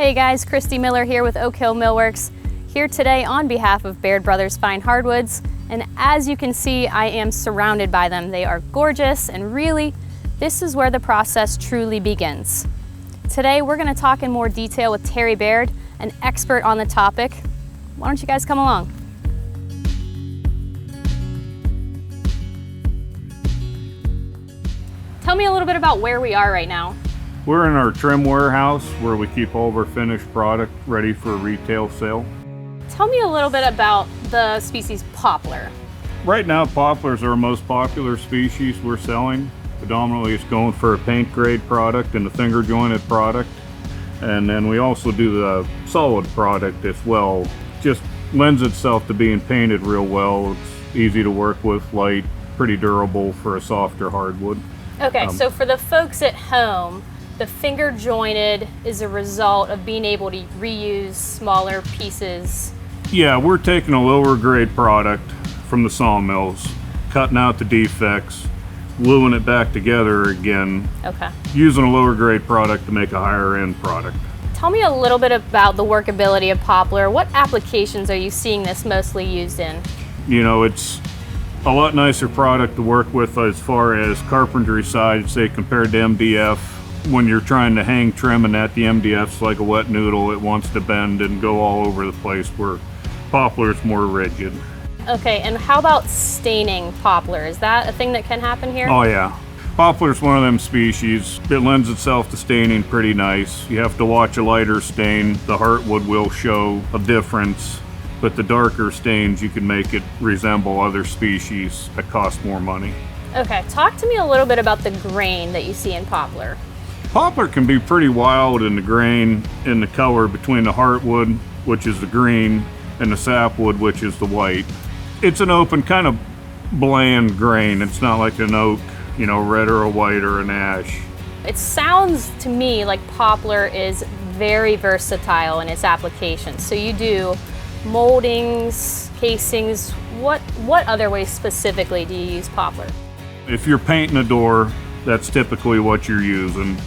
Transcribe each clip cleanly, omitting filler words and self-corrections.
Hey guys, Christy Miller here with Oak Hill Millworks, here today on behalf of Baird Brothers Fine Hardwoods. And as you can see, I am surrounded by them. They are gorgeous, and really, this is where the process truly begins. Today, we're gonna talk in more detail with Terry Baird, an expert on the topic. Why don't you guys come along? Tell me a little bit about where we are right now. We're in our trim warehouse where we keep all of our finished product ready for a retail sale. Tell me a little bit about the species poplar. Right now, poplars are our most popular species we're selling. Predominantly it's going for a paint grade product and a finger jointed product. And then we also do the solid product as well. Just lends itself to being painted real well. It's easy to work with, light, pretty durable for a softer hardwood. Okay, so for the folks at home, the finger jointed is a result of being able to reuse smaller pieces. Yeah, we're taking a lower grade product from the sawmills, cutting out the defects, gluing it back together again. Okay. Using a lower grade product to make a higher end product. Tell me a little bit about the workability of poplar. What applications are you seeing this mostly used in? You know, it's a lot nicer product to work with as far as carpentry side, say compared to MDF. When you're trying to hang trim and that, the MDF's like a wet noodle. It wants to bend and go all over the place, where poplar's more rigid. Okay, and how about staining poplar? Is that a thing that can happen here? Oh yeah. Poplar's one of them species. It lends itself to staining pretty nice. You have to watch a lighter stain. The Hardwood will show a difference, but the darker stains, you can make it resemble other species that cost more money. Okay, talk to me a little bit about the grain that you see in poplar. Poplar can be pretty wild in the grain, in the color between the heartwood, which is the green, and the sapwood, which is the white. It's an open, kind of bland grain. It's not like an oak, you know, red or a white or an ash. It sounds to me like poplar is very versatile in its applications. So you do moldings, casings. What other ways specifically do you use poplar? If you're painting a door, that's typically what you're using.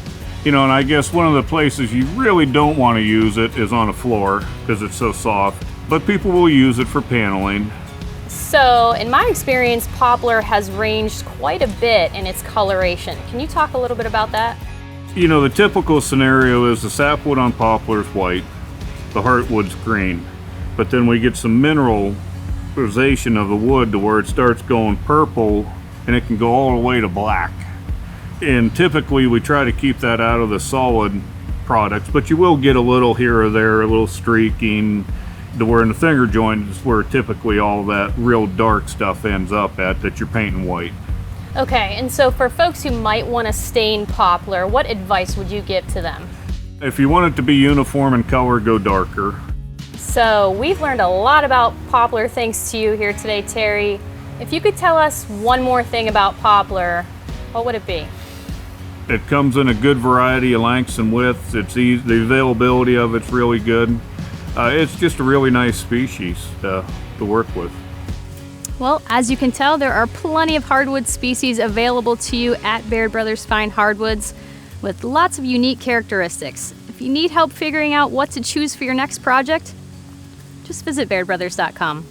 You know, and I guess one of the places you really don't want to use it is on a floor because it's so soft, but people will use it for paneling. So in my experience, poplar has ranged quite a bit in its coloration. Can you talk a little bit about that? You know, the typical scenario is the sapwood on poplar is white, the heartwood's green, but then we get some mineralization of the wood to where it starts going purple and it can go all the way to black. And typically we try to keep that out of the solid products, but you will get a little here or there, a little streaking, to where in the finger joint is where typically all that real dark stuff ends up at, that you're painting white. Okay, and so for folks who might want to stain poplar, what advice would you give to them? If you want it to be uniform in color, go darker. So we've learned a lot about poplar thanks to you here today, Terry. If you could tell us one more thing about poplar, what would it be? It comes in a good variety of lengths and widths. It's easy, the availability of it's really good. It's just a really nice species to work with. Well, as you can tell, there are plenty of hardwood species available to you at Baird Brothers Fine Hardwoods with lots of unique characteristics. If you need help figuring out what to choose for your next project, just visit bairdbrothers.com.